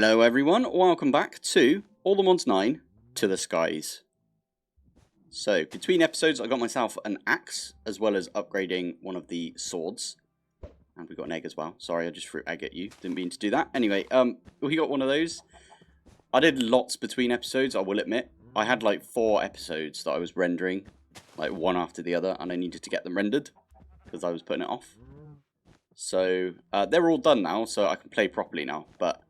Hello everyone, welcome back to AllTheMods 9 to the Skies. So, between episodes I got myself an axe, as well as upgrading one of the swords. And we got an egg as well. Sorry, I just threw egg at you, didn't mean to do that. Anyway, we got one of those. I did lots between episodes, I will admit. I had like 4 episodes that I was rendering, like one after the other, and I needed to get them rendered, because I was putting it off. So, they're all done now, so I can play properly now, but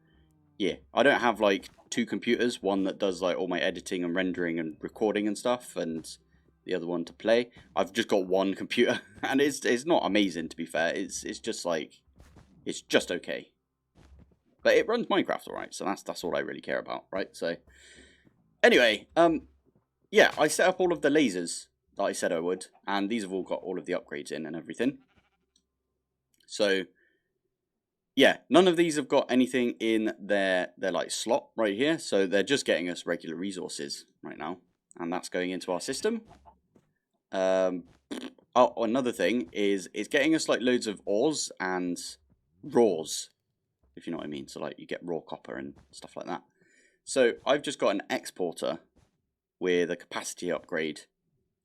yeah, I don't have like 2 computers, one that does like all my editing and rendering and recording and stuff, and the other one to play. I've just got one computer, and it's not amazing, to be fair. It's just like, it's just okay. But it runs Minecraft alright, so that's all I really care about, right? So anyway, yeah, I set up all of the lasers that I said I would, and these have all got all of the upgrades in and everything. So yeah, none of these have got anything in their like slot right here, so they're just getting us regular resources right now, and that's going into our system. Oh, another thing is it's getting us like loads of ores and raws, if you know what I mean. So like you get raw copper and stuff like that. So I've just got an exporter with a capacity upgrade,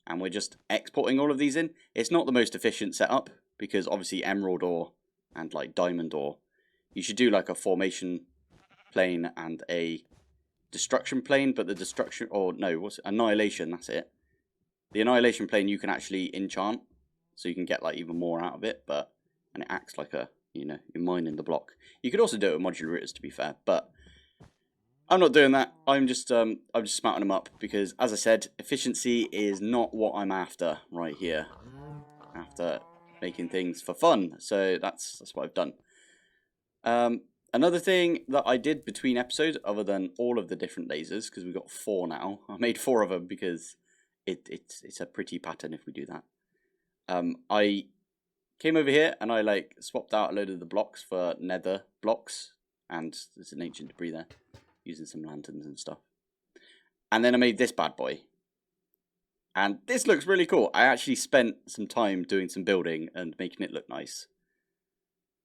and we're just exporting all of these in. It's not the most efficient setup because obviously emerald ore and like diamond ore, you should do like a formation plane and a destruction plane, but the destruction, or no, what's it? Annihilation, that's it. The annihilation plane you can actually enchant, so you can get like even more out of it, but, and it acts like a, you know, you're mining the block. You could also do it with modular routers, to be fair, but I'm not doing that. I'm just smarting them up because, as I said, efficiency is not what I'm after right here. After making things for fun, so that's what I've done. Another thing that I did between episodes, other than all of the different lasers, because we've got 4 now. I made 4 of them because it's a pretty pattern if we do that. I came over here and I like swapped out a load of the blocks for nether blocks, and there's an ancient debris there, using some lanterns and stuff. And then I made this bad boy. And this looks really cool. I actually spent some time doing some building and making it look nice.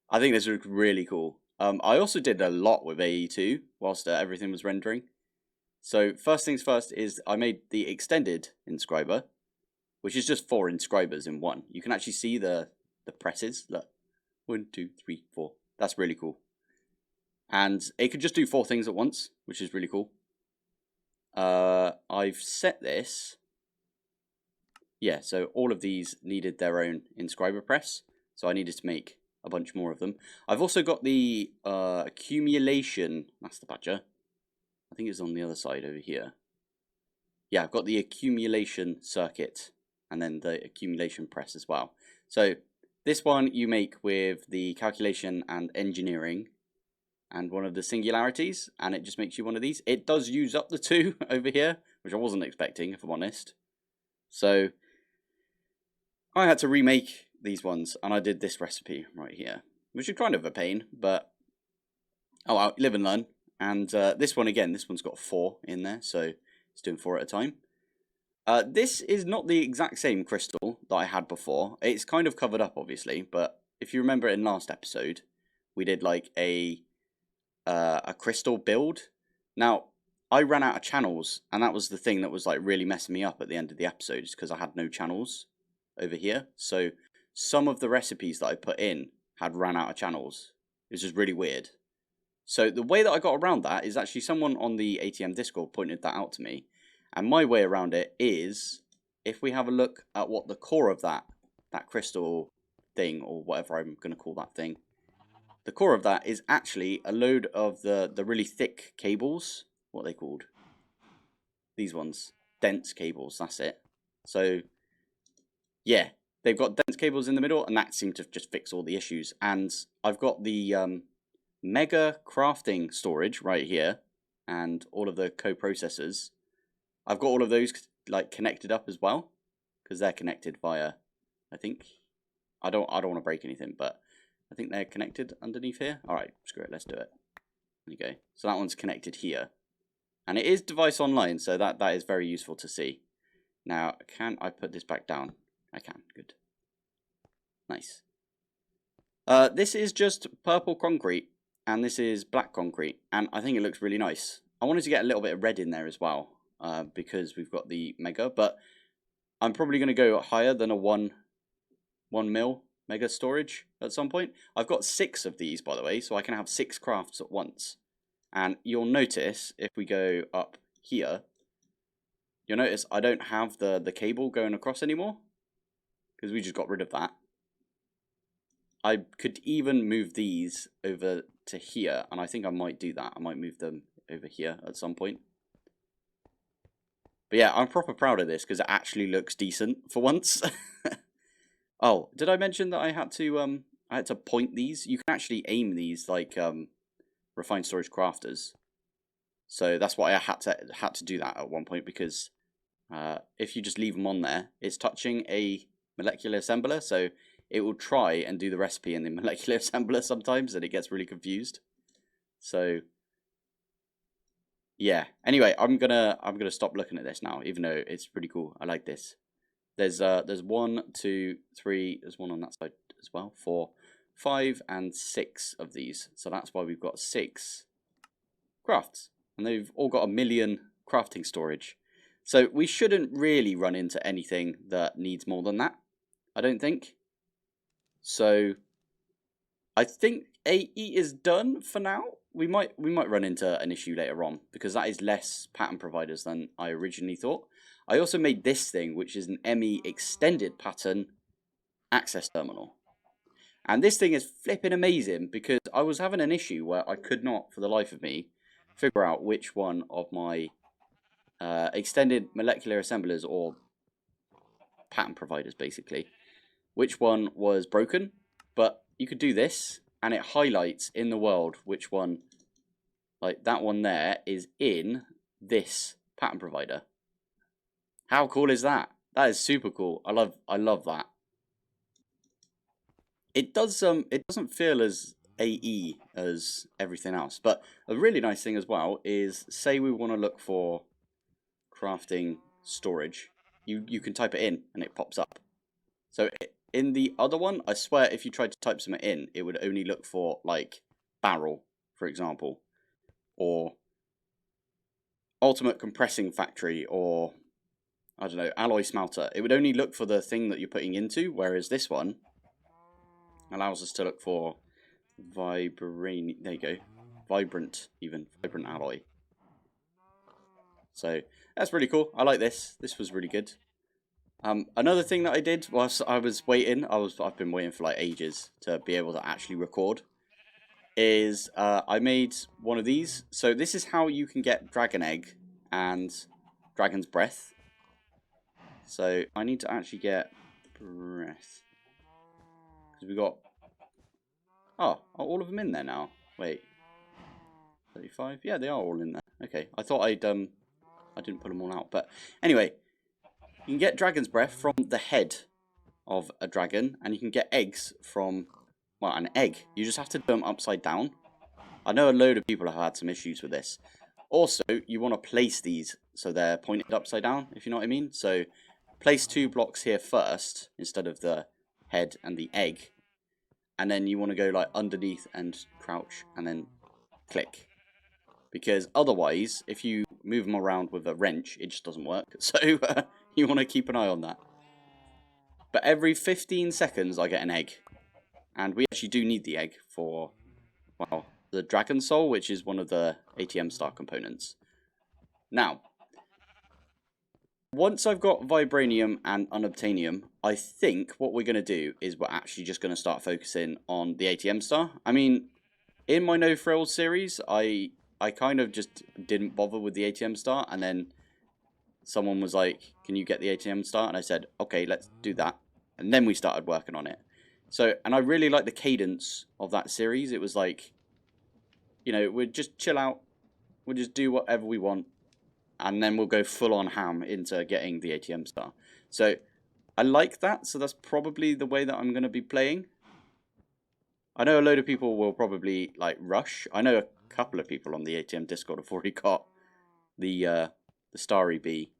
I think this looks really cool. I also did a lot with AE2 whilst everything was rendering. So first things first is I made the extended inscriber, which is just 4 inscribers in one. You can actually see the presses. Look, 1, 2, 3, 4. That's really cool. And it could just do 4 things at once, which is really cool. I've set this. Yeah, so all of these needed their own inscriber press. So I needed to make a bunch more of them. I've also got the accumulation, that's the badger. I think it's on the other side over here. Yeah, I've got the accumulation circuit and then the accumulation press as well. So this one you make with the calculation and engineering and one of the singularities, and it just makes you one of these. It does use up the 2 over here, which I wasn't expecting, if I'm honest. So I had to remake these ones, and I did this recipe right here, which is kind of a pain, but oh well, live and learn. And this one again, this one's got 4 in there, so it's doing 4 at a time. This is not the exact same crystal that I had before. It's kind of covered up, obviously, but if you remember in last episode, we did like a crystal build. Now, I ran out of channels, and that was the thing that was like really messing me up at the end of the episode, is because I had no channels over here. So some of the recipes that I put in had ran out of channels. It was just really weird. So the way that I got around that is actually someone on the ATM Discord pointed that out to me. And my way around it is, if we have a look at what the core of that crystal thing, or whatever I'm going to call that thing, the core of that is actually a load of the really thick cables. What are they called? These ones. Dense cables, that's it. So yeah, they've got dense cables in the middle, and that seemed to just fix all the issues. And I've got the mega crafting storage right here, and all of the co-processors. I've got all of those like connected up as well, because they're connected via, I think, I don't want to break anything, but I think they're connected underneath here. All right, screw it, let's do it. There you go. So that one's connected here, and it is device online, so that is very useful to see. Now, can I put this back down? I can. Good. Nice. This is just purple concrete, and this is black concrete, and I think it looks really nice. I wanted to get a little bit of red in there as well, because we've got the mega, but I'm probably going to go higher than a 1 mil mega storage at some point. I've got 6 of these, by the way, so I can have 6 crafts at once. And you'll notice if we go up here, you'll notice I don't have the cable going across anymore, because we just got rid of that. I could even move these over to here, and I think I might do that. I might move them over here at some point. But yeah, I'm proper proud of this because it actually looks decent for once. Oh, did I mention that I had to point these? You can actually aim these like refined storage crafters. So that's why I had to do that at one point, because if you just leave them on there, it's touching a molecular assembler, so it will try and do the recipe in the molecular assembler sometimes, and it gets really confused. So yeah. Anyway, I'm gonna stop looking at this now, even though it's pretty cool. I like this. There's 1, 2, 3. There's one on that side as well. 4, 5, and 6 of these. So that's why we've got 6 crafts, and they've all got 1 million crafting storage. So we shouldn't really run into anything that needs more than that, I don't think. So I think AE is done for now. We might run into an issue later on, because that is less pattern providers than I originally thought. I also made this thing, which is an ME extended pattern access terminal. And this thing is flipping amazing, because I was having an issue where I could not, for the life of me, figure out which one of my extended molecular assemblers, or pattern providers basically, which one was broken. But you could do this, and it highlights in the world which one, like that one there, is in this pattern provider. How cool is that? That is super cool. I love that. It doesn't feel as AE as everything else, but a really nice thing as well is, say we want to look for crafting storage, you can type it in and it pops up. So in the other one, I swear if you tried to type something in, it would only look for like barrel, for example, or ultimate compressing factory, or I don't know, alloy smelter. It would only look for the thing that you're putting into, whereas this one allows us to look for vibranium. There you go, vibrant alloy. So that's really cool. I like this. This was really good. Another thing that I did whilst I was waiting, I've been waiting for like ages to be able to actually record, is I made one of these. So this is how you can get dragon egg and dragon's breath. So I need to actually get breath, because we got, oh, are all of them in there now? Wait, 35? Yeah, they are all in there. Okay, I thought I didn't put them all out, but anyway, you can get dragon's breath from the head of a dragon, and you can get eggs from, well, an egg. You just have to do them upside down. I know a load of people have had some issues with this. Also, you want to place these so they're pointed upside down, if you know what I mean. So place 2 blocks here first instead of the head and the egg, and then you want to go like underneath and crouch and then click, because otherwise if you move them around with a wrench, it just doesn't work. So you want to keep an eye on that. But every 15 seconds I get an egg, and we actually do need the egg for, well, the dragon soul, which is one of the ATM star components. Now, once I've got vibranium and unobtainium, I think what we're going to do is we're actually just going to start focusing on the ATM star. I mean, in my No Frills series, I kind of just didn't bother with the ATM star, and then someone was like, can you get the ATM star? And I said, okay, let's do that. And then we started working on it. So, and I really like the cadence of that series. It was like, you know, we'd just chill out, we'll just do whatever we want, and then we'll go full on ham into getting the ATM star. So I like that, so that's probably the way that I'm going to be playing. I know a load of people will probably like rush. I know a couple of people on the ATM Discord have already got the Starry Bee,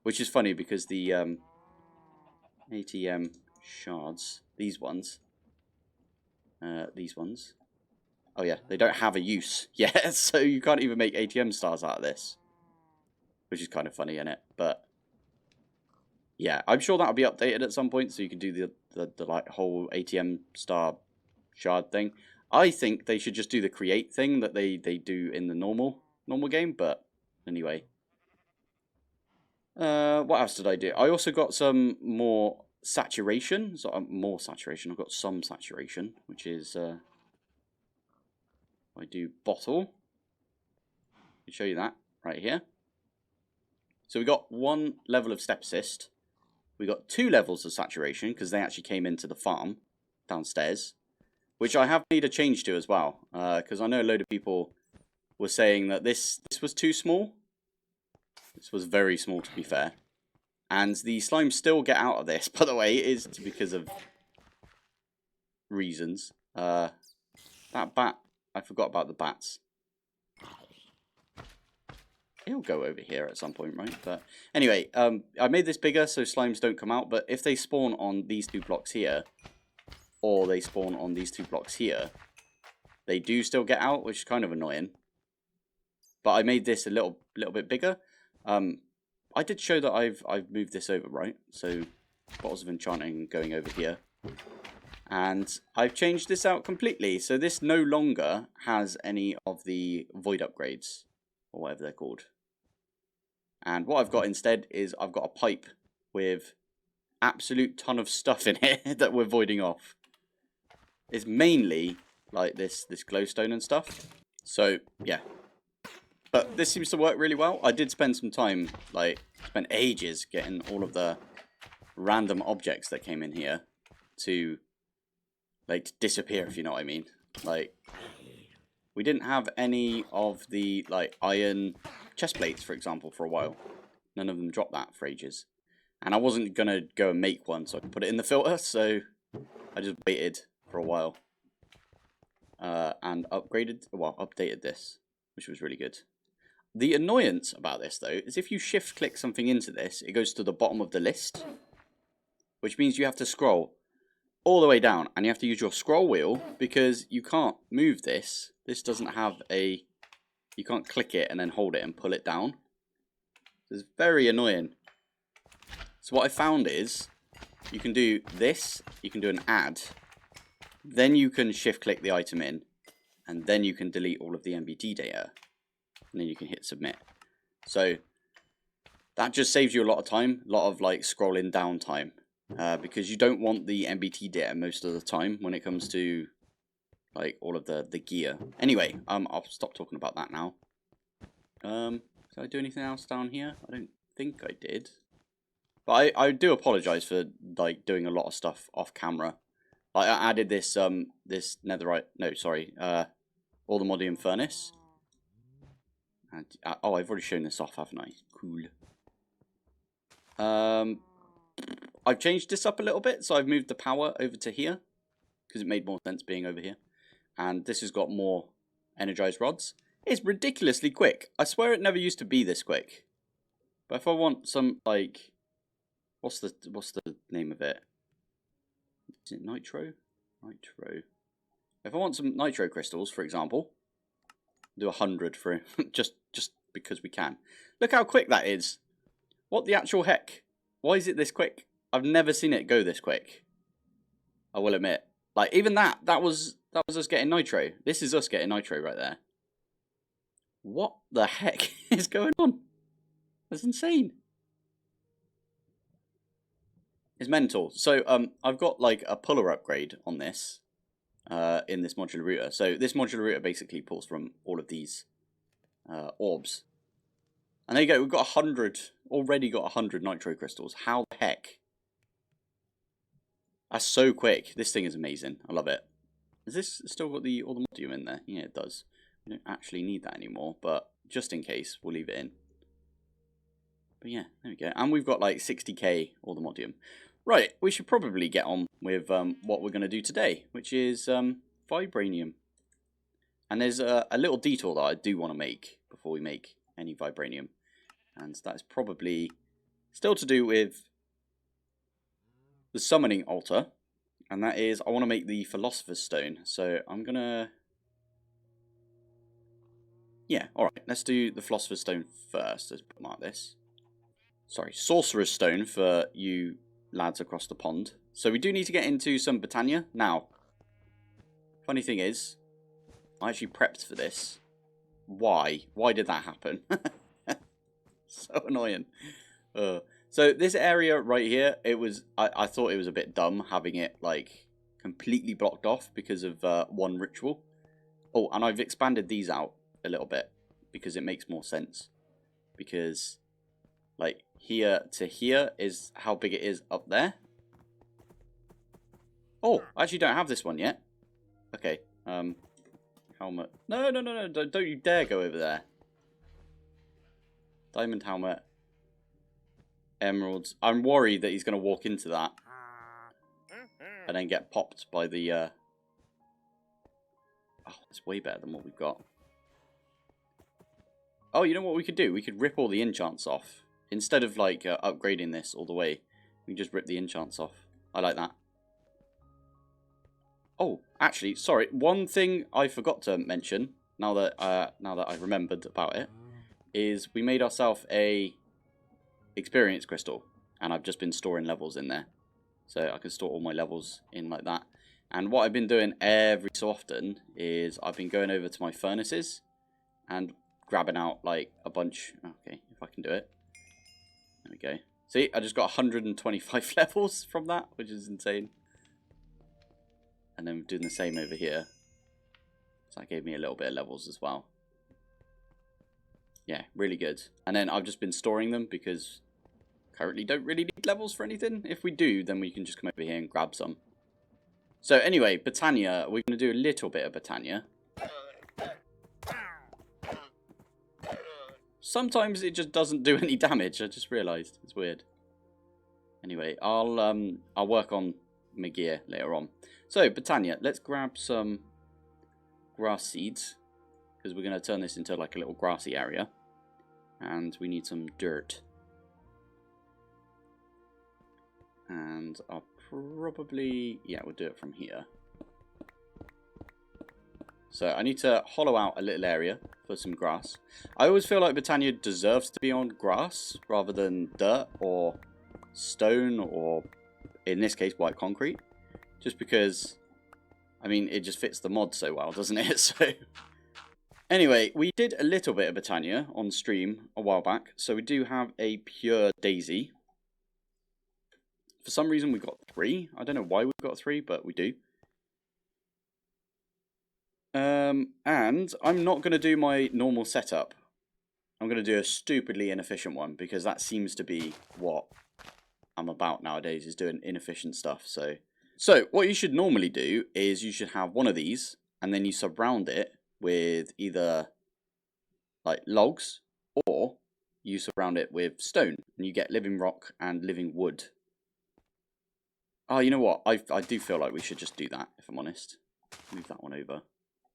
which is funny because the ATM shards, these ones, Oh yeah, they don't have a use yet, so you can't even make ATM stars out of this. Which is kind of funny, isn't it? But yeah, I'm sure that'll be updated at some point, so you can do the like whole ATM star shard thing. I think they should just do the create thing that they do in the normal game, but anyway. What else did I do? I also got some more saturation. So more saturation. I've got some saturation, which is I do bottle. I'll show you that right here. So we got 1 level of step assist. We got 2 levels of saturation because they actually came into the farm downstairs, which I have made a change to as well. Because I know a load of people were saying that this was too small. This was very small, to be fair. And the slimes still get out of this, by the way. It is because of reasons. That bat, I forgot about the bats. It'll go over here at some point, right? But anyway, I made this bigger so slimes don't come out. But if they spawn on these 2 blocks here, or they spawn on these 2 blocks here, they do still get out, which is kind of annoying. But I made this a little bit bigger. I did show that I've moved this over, right? So bottles of enchanting going over here. And I've changed this out completely. So this no longer has any of the void upgrades, or whatever they're called. And what I've got instead is I've got a pipe with absolute ton of stuff in it that we're voiding off. It's mainly like this glowstone and stuff. So yeah. But this seems to work really well. I did spend some time, like, spent ages getting all of the random objects that came in here to, like, disappear, if you know what I mean. Like, we didn't have any of the, like, iron chest plates, for example, for a while. None of them dropped that for ages. And I wasn't going to go and make one so I could put it in the filter, so I just waited for a while. And updated this, which was really good. The annoyance about this, though, is if you shift-click something into this, it goes to the bottom of the list, which means you have to scroll all the way down, and you have to use your scroll wheel because you can't move this. This doesn't have a... You can't click it and then hold it and pull it down. It's very annoying. So what I found is you can do this, you can do an add, then you can shift-click the item in, and then you can delete all of the MBT data. And then you can hit submit. So that just saves you a lot of time, a lot of like scrolling down time, because you don't want the MBT data most of the time when it comes to like all of the gear. Anyway, I'll stop talking about that now. Did I do anything else down here? I don't think I did. But I do apologize for like doing a lot of stuff off camera. Like I added this this netherite, no sorry, allthemods furnace. And, oh, I've already shown this off, haven't I? Cool. I've changed this up a little bit, so I've moved the power over to here because it made more sense being over here. And this has got more energized rods. It's ridiculously quick. I swear it never used to be this quick. But if I want some like, what's the name of it? Is it nitro? Nitro. If I want some nitro crystals, for example. Do 100 for just because we can. Look how quick that is. What the actual heck? Why is it this quick? I've never seen it go this quick. I will admit. Like even that was us getting nitro. This is us getting nitro right there. What the heck is going on? That's insane. It's mental. So I've got like a puller upgrade on this. In this modular router. So this modular router basically pulls from all of these orbs. And there you go, we've got 100, already got 100 nitro crystals. How the heck? That's so quick. This thing is amazing. I love it. Has this still got all the modium in there? Yeah, it does. We don't actually need that anymore, but just in case, we'll leave it in. But yeah, there we go. And we've got like 60k all the modium. Right, we should probably get on with what we're going to do today, which is vibranium. And there's a little detour that I do want to make before we make any vibranium. And that's probably still to do with the summoning altar. And that is, I want to make the Philosopher's Stone. So I'm going to Yeah, alright. Let's do the Philosopher's Stone first. Let's mark this. Sorry, Sorcerer's Stone for you lads across the pond. So we do need to get into some Botania. Now, funny thing is, I actually prepped for this. Why? Why did that happen? So annoying. So this area right here, it was I thought it was a bit dumb having it like completely blocked off because of one ritual. Oh, and I've expanded these out a little bit because it makes more sense. Because like here to here is how big it is up there. Oh, I actually don't have this one yet. Okay. Helmet. No, no, no, no! Don't you dare go over there. Diamond helmet. Emeralds. I'm worried that he's going to walk into that and then get popped by the... Oh, it's way better than what we've got. Oh, you know what we could do? We could rip all the enchants off. Instead of, like, upgrading this all the way, we can just rip the enchants off. I like that. Oh, actually, sorry. One thing I forgot to mention, now that I remembered about it, is we made ourselves a experience crystal. And I've just been storing levels in there. So I can store all my levels in like that. And what I've been doing every so often is I've been going over to my furnaces and grabbing out like a bunch. Okay, if I can do it. There we go. See, I just got 125 levels from that, which is insane. And then doing the same over here. So that gave me a little bit of levels as well. Yeah, really good. And then I've just been storing them because currently don't really need levels for anything. If we do, then we can just come over here and grab some. So anyway, Botania, we're going to do a little bit of Botania. Sometimes it just doesn't do any damage. I just realised. It's weird. Anyway, I'll work on my gear later on. So, Botania, let's grab some grass seeds. Because we're going to turn this into like a little grassy area. And we need some dirt. And I'll probably... yeah, we'll do it from here. So I need to hollow out a little area for some grass. I always feel like Botania deserves to be on grass rather than dirt or stone or, in this case, white concrete. Just because, I mean, it just fits the mod so well, doesn't it? So anyway, we did a little bit of Botania on stream a while back. So we do have a pure daisy. For some reason we got 3. I don't know why we've got 3, but we do. And I'm not going to do my normal setup. I'm going to do a stupidly inefficient one because that seems to be what I'm about nowadays, is doing inefficient stuff. So what you should normally do is you should have one of these and then you surround it with either like logs or you surround it with stone and you get living rock and living wood. Oh, you know what? I do feel like we should just do that, if I'm honest. Move that one over.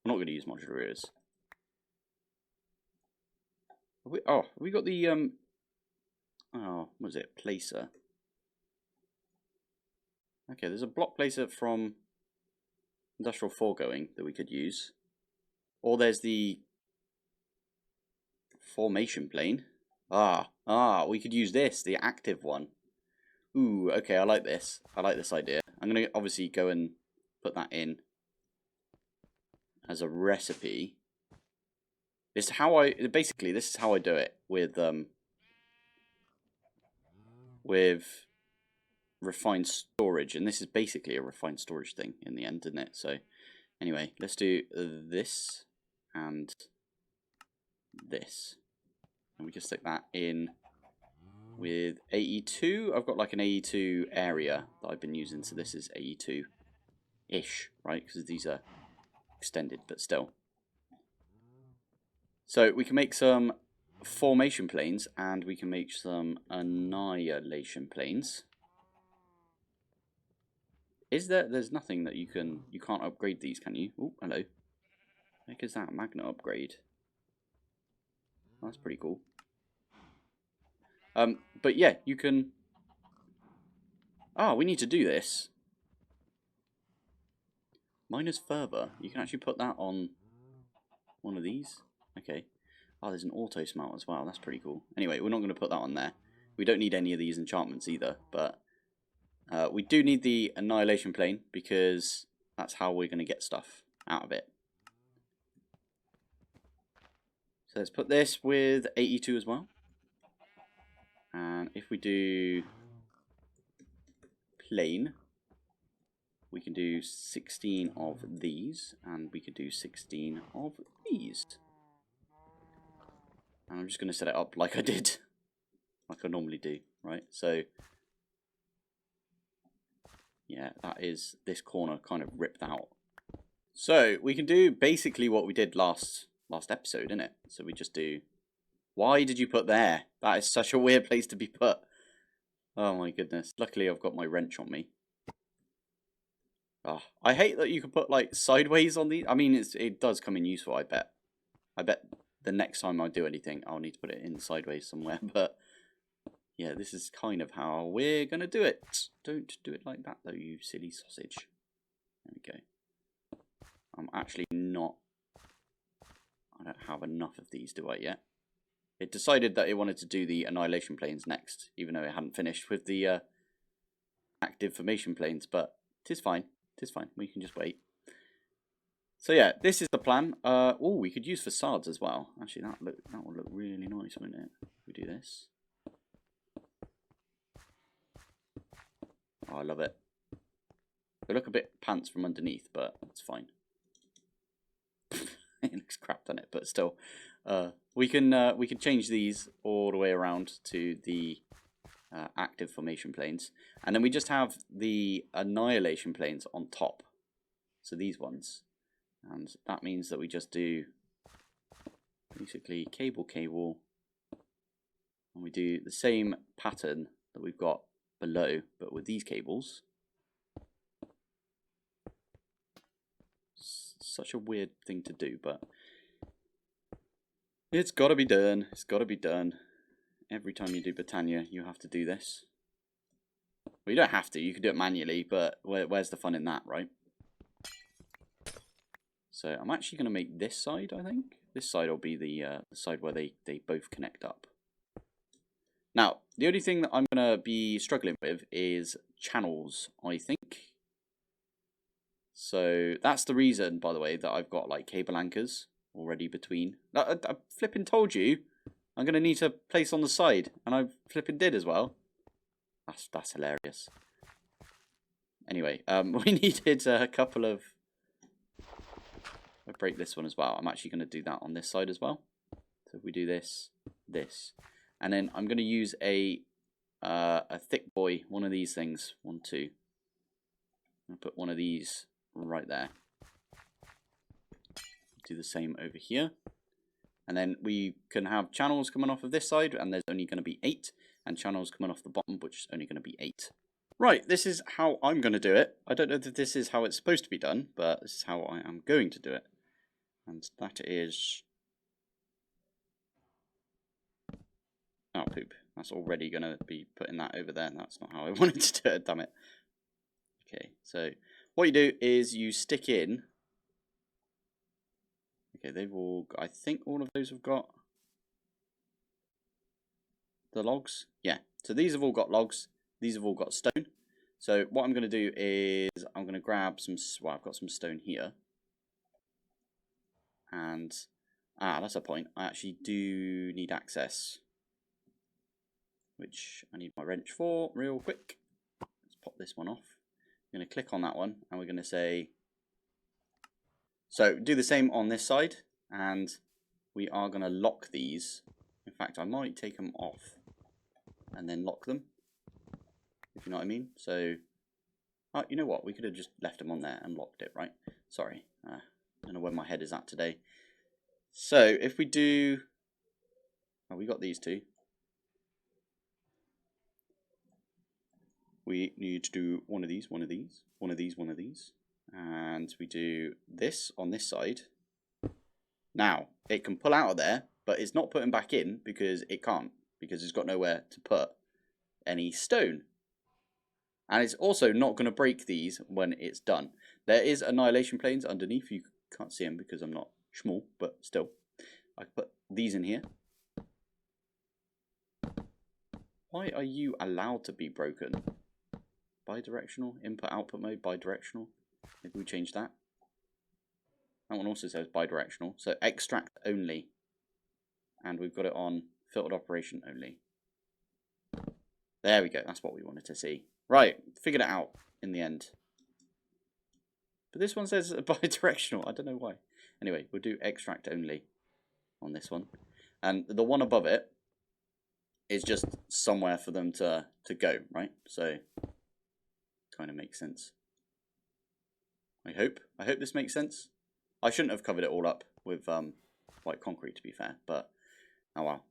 I'm not going to use modular areas. Have we got the, oh, what was it? Placer. Okay, there's a block placer from Industrial Foregoing that we could use. Or there's the formation plane. We could use this, the active one. Ooh, okay, I like this. I like this idea. I'm going to obviously go and put that in as a recipe. This is how basically this is how I do it with refined storage, and this is basically a refined storage thing in the end, isn't it? So anyway, let's do this and this, and we just stick that in with AE2. I've got like an AE2 area that I've been using, so this is AE2-ish, right? Because these are extended, but still. So we can make some formation planes and we can make some annihilation planes. There's nothing that you can't upgrade these, can you? Oh, hello. Heck is that? Magnet upgrade. That's pretty cool. But yeah, you can... we need to do this. Minus further. You can actually put that on one of these. Okay. Oh, there's an auto smelt as well. That's pretty cool. Anyway, we're not going to put that on there. We don't need any of these enchantments either, but we do need the annihilation plane because that's how we're going to get stuff out of it. So let's put this with 82 as well. And if we do plane, we can do 16 of these, and we could do 16 of these. And I'm just going to set it up like I did, like I normally do, right? So, yeah, that is this corner kind of ripped out. So, we can do basically what we did last episode, innit? So we just do... Why did you put there? That is such a weird place to be put. Oh my goodness. Luckily I've got my wrench on me. Oh, I hate that you can put like sideways on these. I mean, it does come in useful, I bet. I bet the next time I do anything, I'll need to put it in sideways somewhere. But yeah, this is kind of how we're going to do it. Don't do it like that though, you silly sausage. There we go. I'm actually not... I don't have enough of these, do I, yet? It decided that it wanted to do the annihilation planes next, even though it hadn't finished with the active formation planes, but 'tis fine. 'Tis fine. We can just wait. So yeah, this is the plan. Oh, we could use facades as well. Actually, that would look really nice, wouldn't it? If we do this. Oh, I love it. They look a bit pants from underneath, but it's fine. It looks crap on it, but still, we can change these all the way around to the active formation planes, and then we just have the annihilation planes on top. So these ones, and that means that we just do basically cable, and we do the same pattern that we've got below, but with these cables. Such a weird thing to do, but it's got to be done. It's got to be done. Every time you do Botania, you have to do this. Well, you don't have to. You can do it manually, but where's the fun in that, right? So I'm actually going to make this side, I think. This side will be the side where they both connect up. Now, the only thing that I'm going to be struggling with is channels, I think. So that's the reason, by the way, that I've got like cable anchors already between. I flipping told you I'm going to need to place on the side, and I flipping did as well. That's hilarious. Anyway, we needed a couple of... I'll break this one as well. I'm actually going to do that on this side as well. So if we do this, and then I'm going to use a thick boy, one of these things, 1, 2. I'll put one of these right there. Do the same over here, and then we can have channels coming off of this side, and there's only going to be 8, and channels coming off the bottom, which is only going to be 8. Right, this is how I'm going to do it. I don't know that this is how it's supposed to be done, but this is how I am going to do it, and that is... Oh, poop. That's already going to be putting that over there, and that's not how I wanted to do it, damn it. Okay, so what you do is you stick in... Okay, they've all... I think all of those have got the logs. Yeah, so these have all got logs. These have all got stone. So what I'm going to do is I'm going to grab some... Well, I've got some stone here. And... that's a point. I actually do need access, which I need my wrench for real quick. Let's pop this one off. I'm going to click on that one, and we're going to say... So do the same on this side, and we are going to lock these. In fact, I might take them off and then lock them, if you know what I mean. So, you know what? We could have just left them on there and locked it, right? Sorry, I don't know where my head is at today. So if we do... Oh, we got these two. We need to do one of these, one of these, one of these, one of these. And we do this on this side. Now, it can pull out of there, but it's not putting back in because it can't, because it's got nowhere to put any stone. And it's also not going to break these when it's done. There is annihilation planes underneath. You can't see them because I'm not small, but still. I put these in here. Why are you allowed to be broken? Bidirectional, input output mode, bidirectional. Maybe we change that. That one also says bidirectional. So extract only. And we've got it on filtered operation only. There we go. That's what we wanted to see. Right. Figured it out in the end. But this one says bidirectional. I don't know why. Anyway, we'll do extract only on this one. And the one above it is just somewhere for them to go, right? So, kind of makes sense. I hope this makes sense. I shouldn't have covered it all up with white concrete, to be fair, but oh well.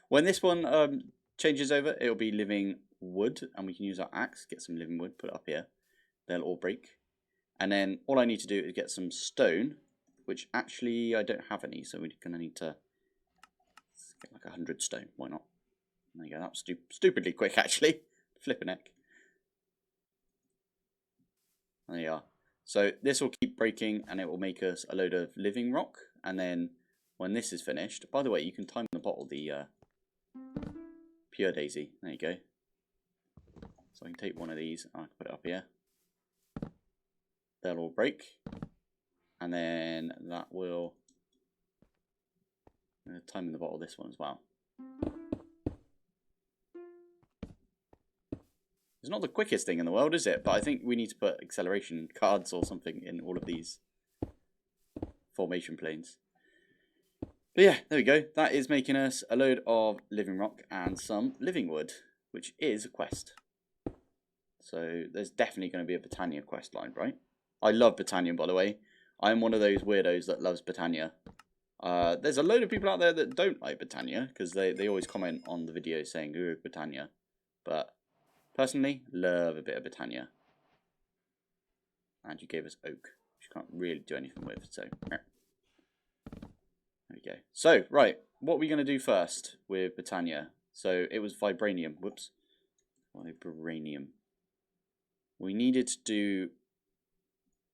When this one changes over, it'll be living wood, and we can use our axe, get some living wood, put it up here. They'll all break. And then all I need to do is get some stone, which actually I don't have any, so we're going to need to get like 100 stone. Why not? There you go. That was stupidly quick, actually. Flipping heck. There you are. So this will keep breaking, and it will make us a load of living rock. And then when this is finished, by the way, you can time the bottle the pure daisy. There you go. So I can take one of these, and I can put it up here. They'll all break, and then that will time in the bottle this one as well. It's not the quickest thing in the world, is it? But I think we need to put acceleration cards or something in all of these formation planes. But yeah, there we go. That is making us a load of living rock and some living wood, which is a quest. So there's definitely going to be a Botania quest line, right? I love Botania, by the way. I'm one of those weirdos that loves Botania. There's a load of people out there that don't like Botania, because they always comment on the video saying, ooh, Botania. But personally, love a bit of Botania. And you gave us oak, which you can't really do anything with, so there we go. So, right, what are we going to do first with Botania? So, it was vibranium. Whoops. Vibranium. We needed to do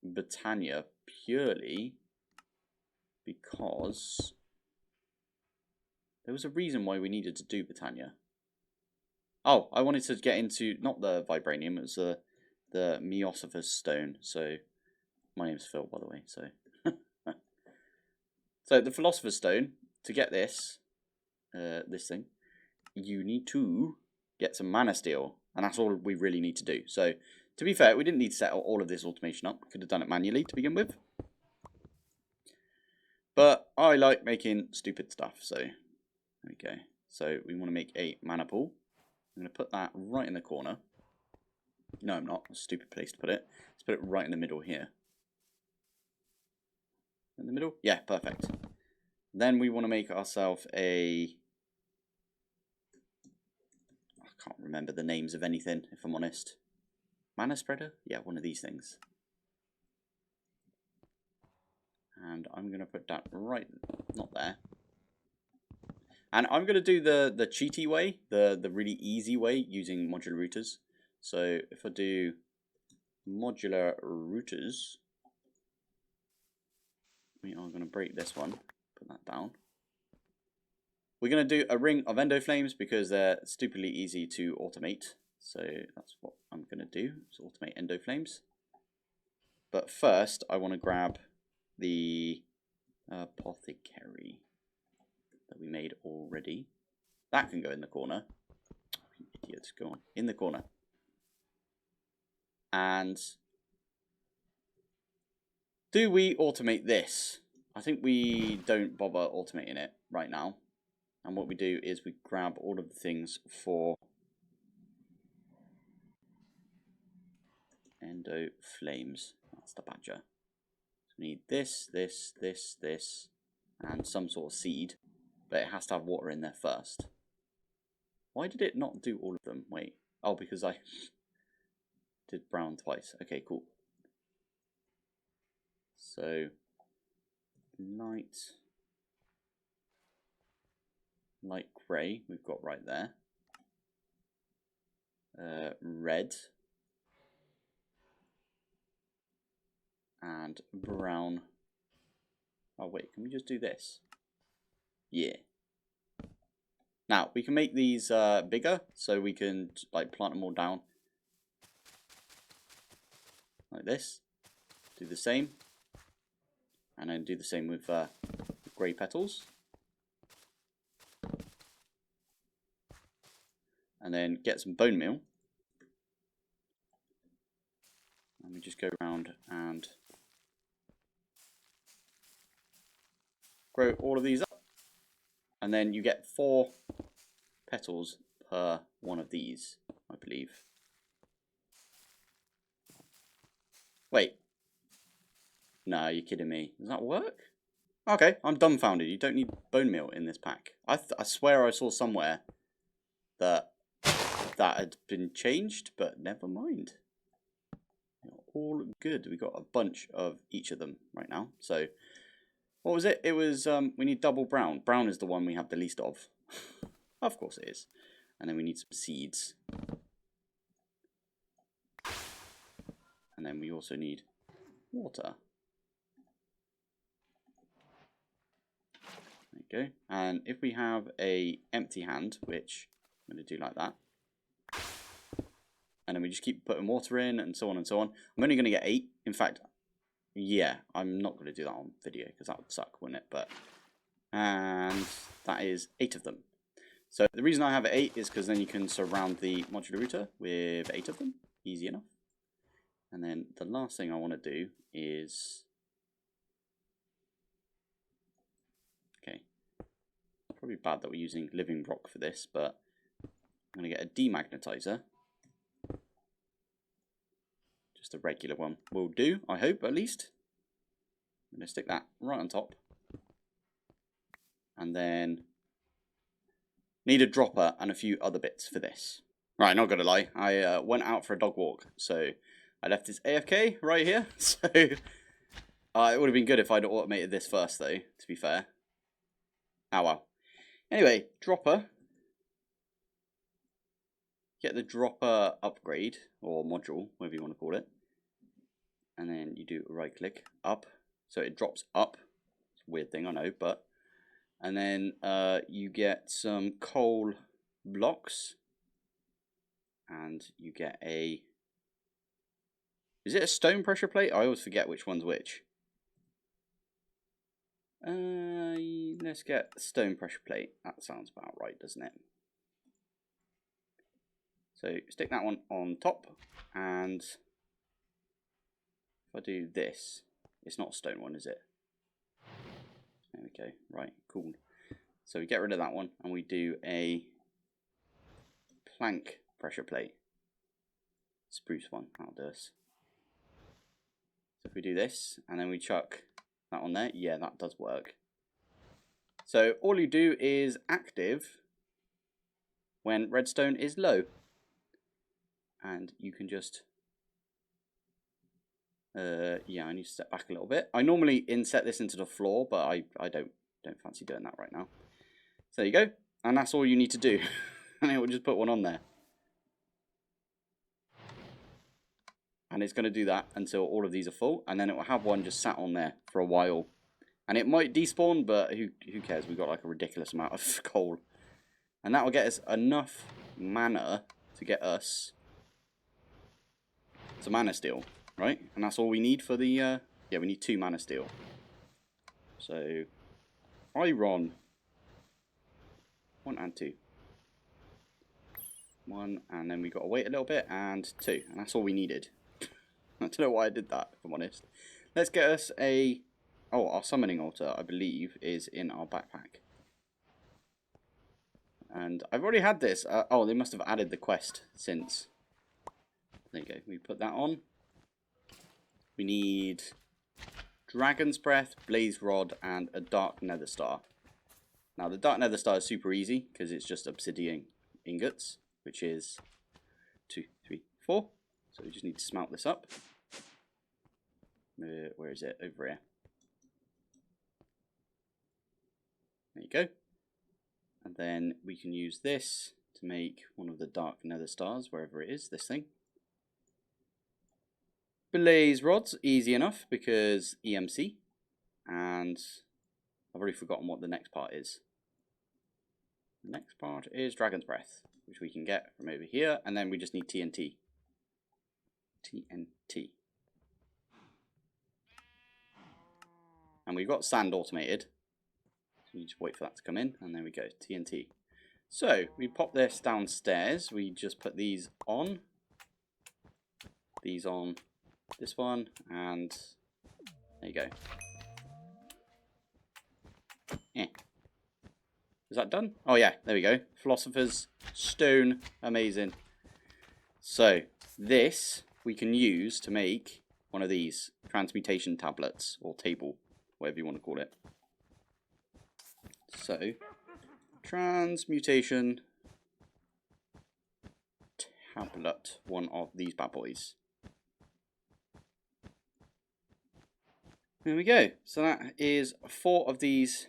Botania purely because there was a reason why we needed to do Botania. Oh, I wanted to get into, not the vibranium, it was the Philosopher's stone. So, my name's Phil, by the way, so. So, the Philosopher's stone, to get this thing, you need to get some mana steel, and that's all we really need to do. So, to be fair, we didn't need to set all of this automation up. We could have done it manually to begin with. But I like making stupid stuff, so there we go. So, we want to make a mana pool. I'm going to put that right in the corner. No, I'm not. A stupid place to put it. Let's put it right in the middle here. In the middle? Yeah, perfect. Then we want to make ourselves a... I can't remember the names of anything, if I'm honest. Mana spreader? Yeah, one of these things. And I'm going to put that right... not there. And I'm going to do the cheaty way, the really easy way, using modular routers. So if I do modular routers, we are going to break this one, put that down. We're going to do a ring of endo flames because they're stupidly easy to automate. So that's what I'm going to do, is automate endo flames. But first, I want to grab the apothecary that we made already. That can go in the corner. You idiots, go on. In the corner. And do we automate this? I think we don't bother automating it right now. And what we do is we grab all of the things for endo flames. That's the badger. So we need this, this, this, this, and some sort of seed. But it has to have water in there first. Why did it not do all of them? Wait. Oh, because I did brown twice. Okay, cool. So, light grey we've got right there. Red. And brown. Oh, wait, can we just do this? Yeah. Now, we can make these bigger, so we can like plant them all down. Like this. Do the same. And then do the same with grey petals. And then get some bone meal. And we just go around and grow all of these up. And then you get 4 petals per one of these, I believe. Wait. No, you're kidding me. Does that work? Okay, I'm dumbfounded. You don't need bone meal in this pack. I swear I saw somewhere that had been changed, but never mind. All good. We got a bunch of each of them right now. So, what was it? It was, we need double brown. Brown is the one we have the least of. Of course it is. And then we need some seeds. And then we also need water. There you go. And if we have a empty hand, which I'm going to do like that. And then we just keep putting water in and so on and so on. I'm only going to get 8. In fact, yeah, I'm not going to do that on video because that would suck, wouldn't it? But, and that is 8 of them. So the reason I have 8 is because then you can surround the modular router with 8 of them. Easy enough. And then the last thing I want to do is... Okay. Probably bad that we're using living rock for this, but I'm going to get a demagnetizer. Just a regular one will do, I hope, at least. I'm going to stick that right on top. And then need a dropper and a few other bits for this. Right, not going to lie, I went out for a dog walk, so I left this AFK right here. So it would have been good if I'd automated this first, though, to be fair. Oh well. Anyway, dropper. Get the dropper upgrade, or module, whatever you want to call it. And then you do a right click, up. So it drops up. It's a weird thing, I know, but... And then you get some coal blocks. And you get a... Is it a stone pressure plate? I always forget which one's which. Let's get stone pressure plate. That sounds about right, doesn't it? So stick that one on top, and if I do this, it's not a stone one, is it? There we go. Right, cool. So we get rid of that one, and we do a plank pressure plate. Spruce one, that'll do us. So if we do this, and then we chuck that on there, yeah, that does work. So all you do is active when redstone is low. And you can just, yeah, I need to step back a little bit. I normally inset this into the floor, but I don't fancy doing that right now. So there you go, and that's all you need to do. And it will just put one on there. And it's going to do that until all of these are full, and then it will have one just sat on there for a while. And it might despawn, but who cares? We've got like a ridiculous amount of coal. And that will get us enough mana to get us some mana steel, right? And that's all we need for the, yeah, we need 2 mana steel. So, iron. 1 and 2. 1, and then we got to wait a little bit, and 2. And that's all we needed. I don't know why I did that, if I'm honest. Let's get us a... Oh, our summoning altar, I believe, is in our backpack. And I've already had this. Oh, they must have added the quest since. There you go. We put that on. We need Dragon's Breath, Blaze Rod, and a Dark Nether Star. Now, the Dark Nether Star is super easy because it's just obsidian ingots, which is 2, 3, 4. So we just need to smelt this up. Where is it? Over here. There you go. And then we can use this to make one of the Dark Nether Stars, wherever it is, this thing. Blaze Rods, easy enough because EMC. And I've already forgotten what the next part is. The next part is Dragon's Breath, which we can get from over here, and then we just need TNT. TNT. And we've got sand automated. So we just wait for that to come in, and there we go, TNT. So, we pop this downstairs, we just put these on this one, and there you go. Yeah. Is that done? Oh yeah, there we go. Philosopher's Stone, amazing. So, this we can use to make one of these transmutation tablets, or table, whatever you want to call it. So, transmutation tablet, one of these bad boys. There we go. So that is 4 of these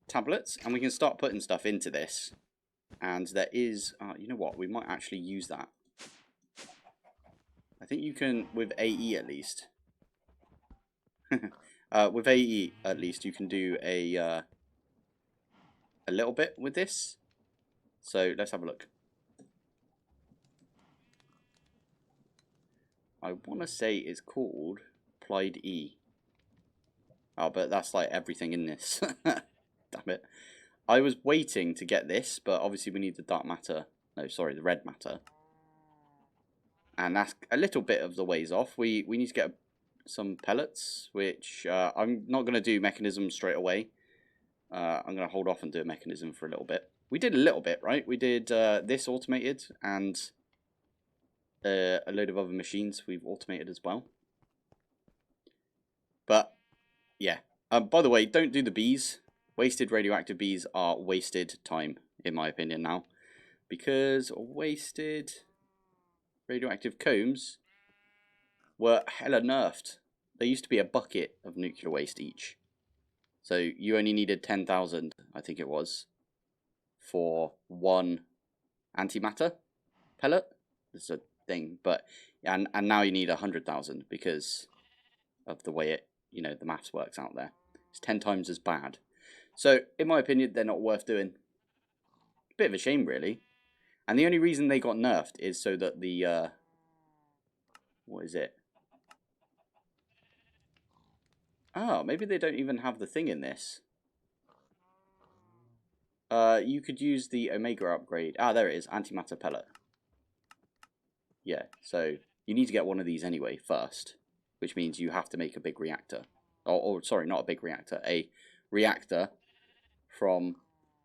tablets, and we can start putting stuff into this. And there is, you know what, we might actually use that. I think you can, with AE at least. With AE at least, you can do a little bit with this. So let's have a look. I want to say it's called Applied E. Oh, but that's like everything in this. Damn it. I was waiting to get this, but obviously we need the dark matter. No, sorry, the red matter. And that's a little bit of the ways off. We need to get some pellets, which I'm not going to do mechanism straight away. I'm going to hold off and do a mechanism for a little bit. We did a little bit, right? We did this automated, and a load of other machines we've automated as well. But, yeah. By the way, don't do the bees. Wasted radioactive bees are wasted time, in my opinion now. Because wasted radioactive combs were hella nerfed. There used to be a bucket of nuclear waste each. So you only needed 10,000, I think it was, for one antimatter pellet. It's a thing, but and now you need 100,000 because of the way it, you know, the maths works out there. It's 10 times as bad. So in my opinion, they're not worth doing. Bit of a shame, really. And the only reason they got nerfed is so that the what is it? Oh, maybe they don't even have the thing in this. You could use the Omega upgrade. Ah, there it is, antimatter pellet. Yeah, so you need to get one of these anyway first, which means you have to make a big reactor. Or sorry, not a big reactor, a reactor from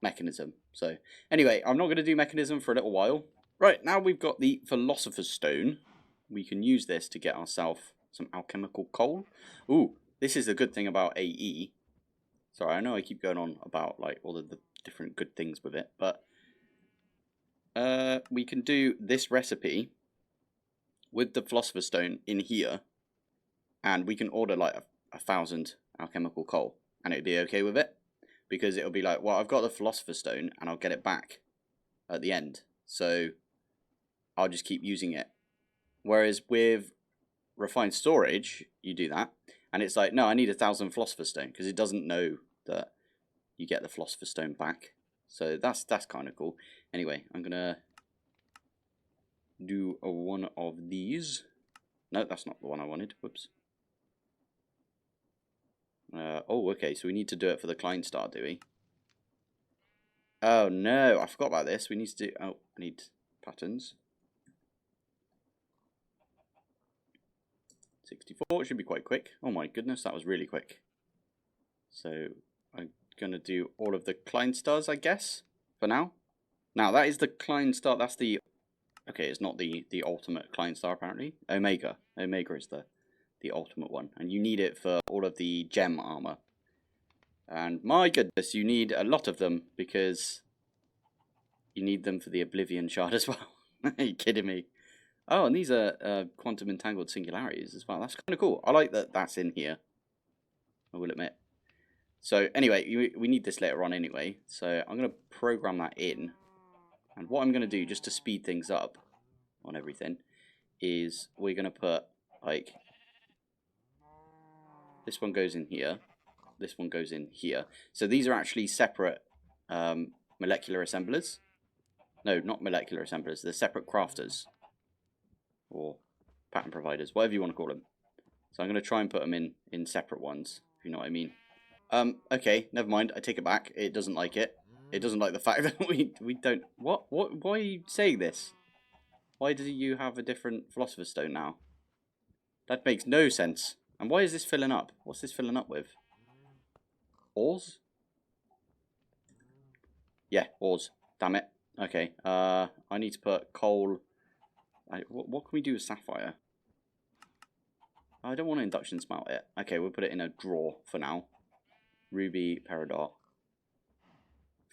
mechanism. So anyway, I'm not going to do mechanism for a little while. Right, now we've got the Philosopher's Stone. We can use this to get ourselves some alchemical coal. Ooh, this is the good thing about AE. Sorry, I know I keep going on about like all of the different good things with it, but we can do this recipe with the Philosopher's Stone in here, and we can order like 1,000 alchemical coal, and it'd be okay with it, because it'll be like, well, I've got the Philosopher's Stone, and I'll get it back at the end, so I'll just keep using it. Whereas with refined storage, you do that, and it's like, no, I need 1,000 Philosopher's Stone, because it doesn't know that you get the Philosopher's Stone back. So that's kind of cool. Anyway, I'm gonna do one of these. No, that's not the one I wanted. Whoops. Oh, okay, so we need to do it for the Klein star, do we? Oh no, I forgot about this. We need to do, oh, I need patterns. 64, it should be quite quick. Oh my goodness, that was really quick. So I'm gonna do all of the Klein stars, I guess, for now. Now that is the Klein star, that's the, okay, it's not the ultimate Klein star apparently. Omega is the ultimate one, and you need it for all of the gem armor. And my goodness, you need a lot of them, because you need them for the Oblivion shard as well. Are you kidding me? Oh, and these are quantum entangled singularities as well. That's kind of cool. I like that that's in here, I will admit. So anyway, we need this later on anyway. So I'm going to program that in. And what I'm going to do, just to speed things up on everything, is we're going to put, like, this one goes in here. This one goes in here. So these are actually separate molecular assemblers. No, not molecular assemblers. They're separate crafters. Or pattern providers, whatever you want to call them. So I'm going to try and put them in separate ones, if you know what I mean. Okay, never mind. I take it back. It doesn't like it. It doesn't like the fact that we don't... What? Why are you saying this? Why do you have a different Philosopher's Stone now? That makes no sense. And why is this filling up? What's this filling up with? Ores? Yeah, ores. Damn it. Okay, I need to put coal... what can we do with sapphire? I don't want to induction smelt it. Okay, we'll put it in a drawer for now. Ruby, peridot.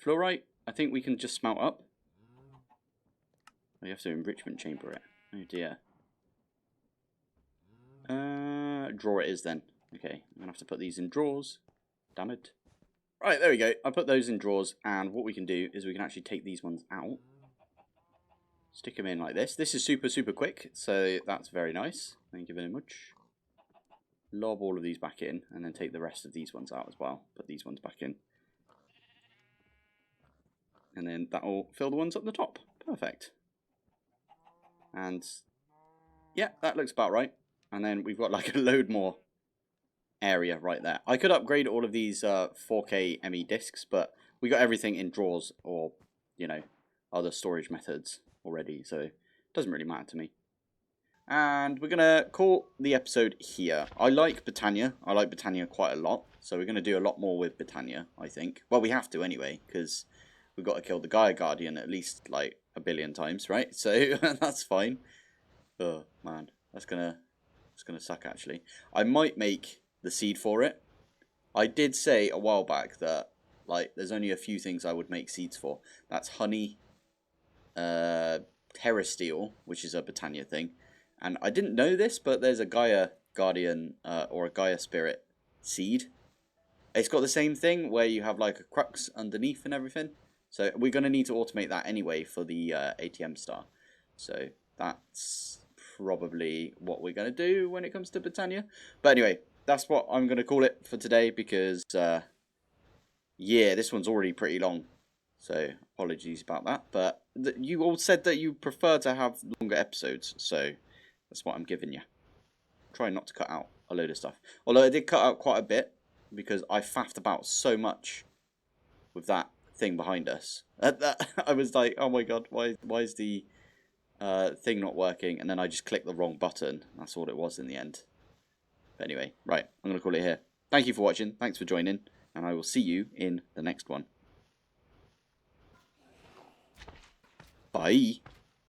Fluorite, I think we can just smelt up. We have to enrichment chamber it. Oh dear. Drawer it is then. Okay, I'm going to have to put these in drawers. Damn it. Right, there we go. I put those in drawers, and what we can do is we can actually take these ones out. Stick them in like this. This is super, super quick, so that's very nice. Thank you very much. Lob all of these back in, and then take the rest of these ones out as well. Put these ones back in. And then that will fill the ones up the top. Perfect. And yeah, that looks about right. And then we've got like a load more area right there. I could upgrade all of these 4K ME discs, but we got everything in drawers or, you know, other storage methods already, so it doesn't really matter to me. And we're going to call the episode here. I like Botania. I like Botania quite a lot, so we're going to do a lot more with Botania, I think. Well, we have to anyway, because we've got to kill the Gaia Guardian at least like a billion times, right? So that's fine. Oh, man. That's gonna suck, actually. I might make the seed for it. I did say a while back that, like, there's only a few things I would make seeds for. That's honey, terrasteel, which is a Botania thing. And I didn't know this, but there's a Gaia Guardian or a Gaia Spirit seed. It's got the same thing where you have like a crux underneath and everything. So we're going to need to automate that anyway for the ATM star. So that's probably what we're going to do when it comes to Botania. But anyway, that's what I'm going to call it for today because, yeah, this one's already pretty long. So apologies about that. But you all said that you prefer to have longer episodes. So that's what I'm giving you. Try not to cut out a load of stuff. Although I did cut out quite a bit because I faffed about so much with that thing behind us. I was like, oh my god, why is the thing not working? And then I just clicked the wrong button. That's all it was in the end. But anyway, right, I'm going to call it here. Thank you for watching. Thanks for joining. And I will see you in the next one. Bye.